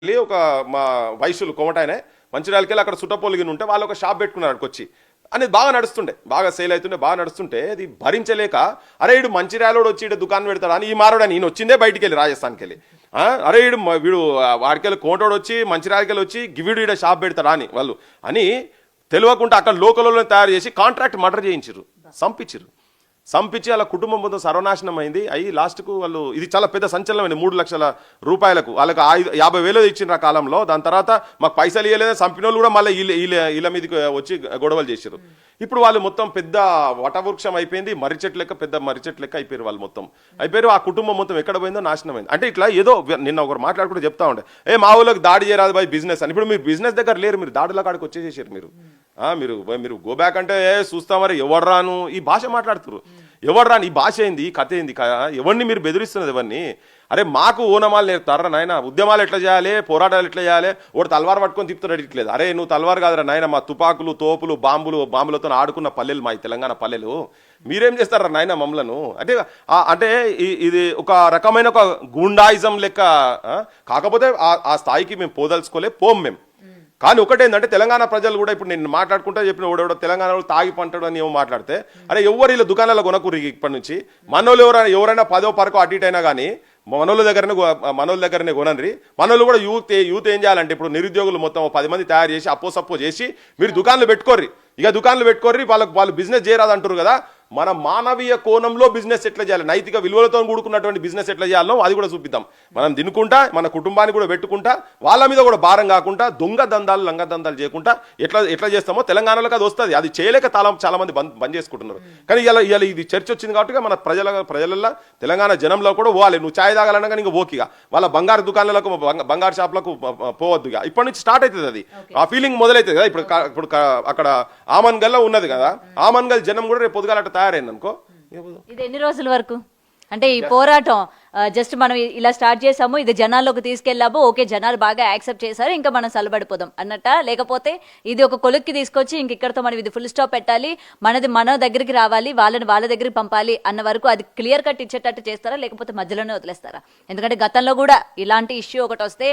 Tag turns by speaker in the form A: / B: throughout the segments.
A: ఒక మా వయసులు కోమటాయనే మంచిర్యాలకెళ్ళి అక్కడ సుట్టపోలిగిన ఉంటే వాళ్ళు ఒక షాప్ పెట్టుకున్నారు అక్కడికి వచ్చి అనేది బాగా నడుస్తుండే, బాగా సేల్ అవుతుండే, బాగా నడుస్తుంటే అది భరించలేక అరే వీడు మంచిర్యాలోడు వచ్చి ఇటు దుకాణం పెడతాడు అని ఈ మారోడని ఈయన వచ్చిందే బయటికి వెళ్ళి రాజస్థాన్కి వెళ్ళి అరే వీడు వాడికెళ్ళి కోమటోడు వచ్చి మంచిర్యాలకెళ్ళి వచ్చి వీడు ఈడ షాప్ పెడతాడా అని వాళ్ళు అని తెలియకుండా అక్కడ లోకల్లో తయారు చేసి కాంట్రాక్ట్ మర్డర్ చేయించారు, సంపించి అలా కుటుంబం మొత్తం సర్వనాశనం అయింది. అయ్యి లాస్ట్కు వాళ్ళు ఇది చాలా పెద్ద సంచలనమైంది. 3 లక్షల రూపాయలకు వాళ్ళకి 50,000 ఇచ్చిన ఆ కాలంలో. దాని తర్వాత మాకు పైసలు ఇవ్వలేదు సంపిన వాళ్ళు కూడా మళ్ళీ వీళ్ళ మీదకి వచ్చి గొడవలు చేశారు. ఇప్పుడు వాళ్ళు మొత్తం పెద్ద వటవృక్షం అయిపోయింది, పెద్ద మర్రి చెట్టు లెక్క అయిపోయారు. వాళ్ళు మొత్తం అయిపోయారు. ఆ కుటుంబం మొత్తం ఎక్కడ పోయిందో నాశనం అయింది. అంటే ఇట్లా ఏదో నిన్న ఒకరు మాట్లాడుకుంటూ చెప్తా ఉండే మా ఊళ్ళకి దాడి చేయరాదు బై బిజినెస్ అని. ఇప్పుడు మీరు బిజినెస్ దగ్గర లేరు, మీరు దాడుల కాడికి వచ్చేసేసారు. మీరు గో బ్యాక్ అంటే చూస్తా మరి ఎవరు రాను ఈ భాష మాట్లాడుతున్నారు. ఎవరు రాని ఈ భాష ఏంది, ఈ కథ ఏంది, ఎవరిని మీరు బెదిరిస్తున్నది ఎవరిని? అరే మాకు ఓనమాలు నేర్పుతారా నాయన, ఉద్యమాలు ఎట్లా చేయాలి, పోరాటాలు ఎట్లా చేయాలి, ఒకటి తల్వారు పట్టుకొని తిప్పుతాడు ఇట్లేదు. అరే నువ్వు తల్వారు కాదురా నాయన, మా తుపాకులు తోపులు బాంబులతో ఆడుకున్న పల్లెలు మా తెలంగాణ పల్లెలు, మీరేం చేస్తారా నాయన మమ్మలను? అంటే ఇది ఒక రకమైన ఒక గుండాయిజం లెక్క. కాకపోతే ఆ స్థాయికి మేము పోదలుచుకోలే మేము. కానీ ఒకటేందంటే తెలంగాణ ప్రజలు కూడా ఇప్పుడు నేను మాట్లాడుకుంటా చెప్పిన ఓడెవడో తెలంగాణలో తాగి పంటడు అని ఏమో మాట్లాడితే అరే ఎవరు ఇలా దుకాణాల్లో కొనకూరి ఇప్పటి నుంచి మనోళ్ళు ఎవరైనా 10వ పరకో అటు ఇటు అయినా కానీ మనోళ్ళ దగ్గరనే కొనండి. మనోళ్ళు కూడా యూత్ ఏం చేయాలంటే ఇప్పుడు నిరుద్యోగులు మొత్తం 10 మంది తయారు చేసి అప్పో చేసి మీరు దుకాణాలు పెట్టుకోర్రి, వాళ్ళు బిజినెస్ చేయరాదు అంటారు కదా. మన మానవీయ కోణంలో బిజినెస్ ఎట్లా చేయాలి, నైతిక విలువలతో కూడుకున్నటువంటి బిజినెస్ ఎట్లా చేయాలో అది కూడా చూపిద్దాం. మనం తినుకుంటా మన కుటుంబాన్ని కూడా పెట్టుకుంటా వాళ్ళ మీద కూడా భారం కాకుండా లంగ దందాలు చేయకుండా ఎట్లా చేస్తామో తెలంగాణలోకి అది వస్తుంది. అది చేయలేక చాలా మంది బంద్ చేసుకుంటున్నారు. కానీ ఇలా ఇది చర్చ వచ్చింది కాబట్టి మన ప్రజలలో తెలంగాణ జనంలో కూడా పోవాలి. నువ్వు ఛాయ్ తాగాలన్నా కానీ ఇంకా ఓకేగా వాళ్ళ బంగారు దుకాణాలకు బంగారు షాపులకు పోవద్దుగా. ఇప్పటి నుంచి స్టార్ట్ అవుతుంది అది, ఆ ఫీలింగ్ మొదలవుతుంది కదా. ఇప్పుడు అక్కడ ఆమన్గల్లో ఉన్నది కదా, ఆమన్గల్ జనం కూడా రేపు పొద్దుగాల తయారైంది అనుకో.
B: ఇది ఎన్ని రోజుల వరకు అంటే ఈ పోరాటం జస్ట్ మనం ఇలా స్టార్ట్ చేసాము, ఇది జనాల్లోకి తీసుకెళ్ళాము, ఓకే జనాలు బాగా యాక్సెప్ట్ చేశారు, ఇంకా మనం సలబడిపోదాం అన్నట్ట, లేకపోతే ఇది ఒక కొలుక్కి తీసుకొచ్చి ఇంక ఇక్కడతో మనం ఇది ఫుల్ స్టాప్ పెట్టాలి, మన దగ్గరికి రావాలి, వాళ్ళ దగ్గరికి పంపాలి అన్న వరకు అది క్లియర్ కట్ ఇచ్చేటట్టు చేస్తారా, లేకపోతే మధ్యలోనే వదిలేస్తారా? ఎందుకంటే గతంలో కూడా ఇలాంటి ఇష్యూ ఒకటి వస్తే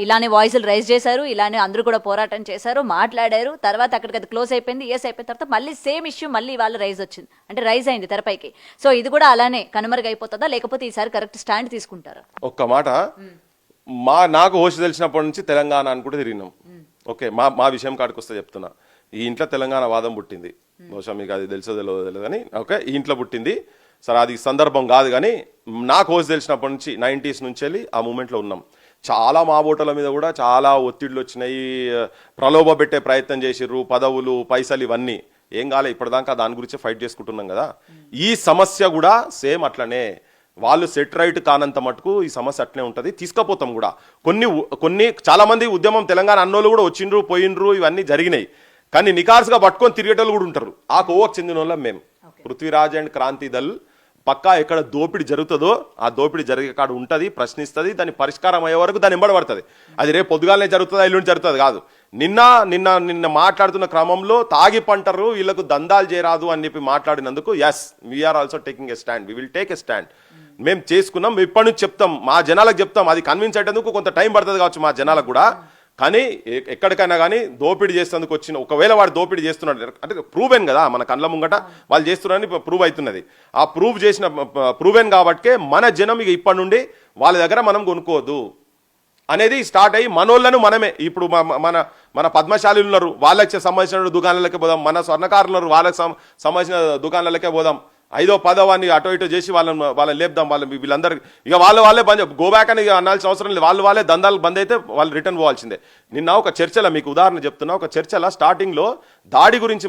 B: ఇలానే వాయిస్లు రైజ్ చేశారు, ఇలానే అందరూ కూడా పోరాటం చేశారు, మాట్లాడారు, తర్వాత అక్కడికి అది క్లోజ్ అయిపోయింది. అయిపోయిన తర్వాత మళ్ళీ సేమ్ ఇష్యూ మళ్ళీ వాళ్ళ రైజ్ వచ్చింది, అంటే రైజ్ అయింది తెరపైకి. సో ఇది కూడా అలానే కనుమరుగైపోతుందా, లేకపోతే ఈసారి కరెక్ట్ స్టాండ్ తీసుకుంటారా?
A: ఒక్క మాట, నాకు హోష్ తెలిసినప్పటి నుంచి తెలంగాణ అని కూడా తిరిగినాం. ఓకే, మా విషయం కాడికి వస్తే చెప్తున్నా. ఈ ఇంట్లో తెలంగాణ వాదం పుట్టింది, బహుశా మీకు అది తెలుసో తెలియదు కానీ ఓకే ఈ ఇంట్లో పుట్టింది. సరే అది సందర్భం కాదు కానీ నాకు హోష్ తెలిసినప్పటి నుంచి 90s నుంచి వెళ్ళి ఆ మూమెంట్లో ఉన్నాం. చాలా మా ఓటర్ల మీద కూడా చాలా ఒత్తిడిలు వచ్చినాయి, ప్రలోభ పెట్టే ప్రయత్నం చేసిర్రు, పదవులు పైసలు ఇవన్నీ ఏం కాలే. ఇప్పటిదాకా దాని గురించి ఫైట్ చేసుకుంటున్నాం కదా. ఈ సమస్య కూడా సేమ్ అట్లనే, వాళ్ళు సెట్ రైట్ కానంత మటుకు ఈ సమస్య అట్లనే ఉంటుంది. తీసుకపోతాం కూడా. కొన్ని చాలా మంది ఉద్యమం తెలంగాణ అన్నోళ్ళు కూడా వచ్చిండ్రు పోయిండ్రు, ఇవన్నీ జరిగినాయి. కానీ నికార్స్గా పట్టుకొని తిరిగేటోళ్ళు కూడా ఉంటారు. ఆ కోవకు చెందిన వాళ్ళం మేము. పృథ్వీరాజ్ అండ్ క్రాంతి దళ్ పక్కా ఎక్కడ దోపిడీ జరుగుతుందో ఆ దోపిడీ జరిగే కాడ ఉంటుంది, ప్రశ్నిస్తుంది, దాని పరిష్కారం అయ్యే వరకు దాన్ని ఎంబడబడుతుంది. అది రేపు పొద్దుగాలనే జరుగుతుందా ఎల్లుండి జరుగుతుంది కాదు. నిన్న మాట్లాడుతున్న క్రమంలో తాగి పంటరు వీళ్ళకు దందాలు చేయరాదు అని చెప్పి మాట్లాడినందుకు yes we are also taking a stand, we will take a stand. మేము చేసుకున్నాం, ఇప్పటి నుంచి చెప్తాం, మా జనాలకు చెప్తాం. అది కన్విన్స్ అయ్యేందుకు కొంత టైం పడుతుంది కావచ్చు మా జనాలకు కూడా. కానీ ఎక్కడికైనా కానీ దోపిడీ చేసేందుకు వచ్చిన ఒకవేళ వాడు దోపిడీ చేస్తున్నాడు అంటే ప్రూవెన్ కదా, మన కళ్ళ ముంగట వాళ్ళు చేస్తున్నారని ప్రూవ్ అవుతున్నది. ఆ ప్రూవెన్ కాబట్టే మన జనం ఇక ఇప్పటి నుండి వాళ్ళ దగ్గర మనం కొనుక్కోవద్దు అనేది స్టార్ట్ అయ్యి మనోళ్ళను మనమే ఇప్పుడు మన పద్మశాలీలు ఉన్నారు, వాళ్ళకి సంబంధించిన దుకాణాలకే పోదాం, మన స్వర్ణకారులు ఉన్నారు, వాళ్ళకి సంబంధించిన దుకాణాలకే పోదాం, 5వ 10వ అని అటో ఇటో చేసి వాళ్ళని లేపుదాం. వీళ్ళందరూ ఇక వాళ్ళే బంద్ గో బ్యాక్ అని అనాల్సిన అవసరం లేదు. వాళ్ళే దందాలు బంద్ అయితే వాళ్ళు రిటర్న్ పోవాల్సిందే. నిన్న ఒక చర్చలో మీకు ఉదాహరణ చెప్తున్నా, ఒక చర్చలో స్టార్టింగ్లో దాడి గురించి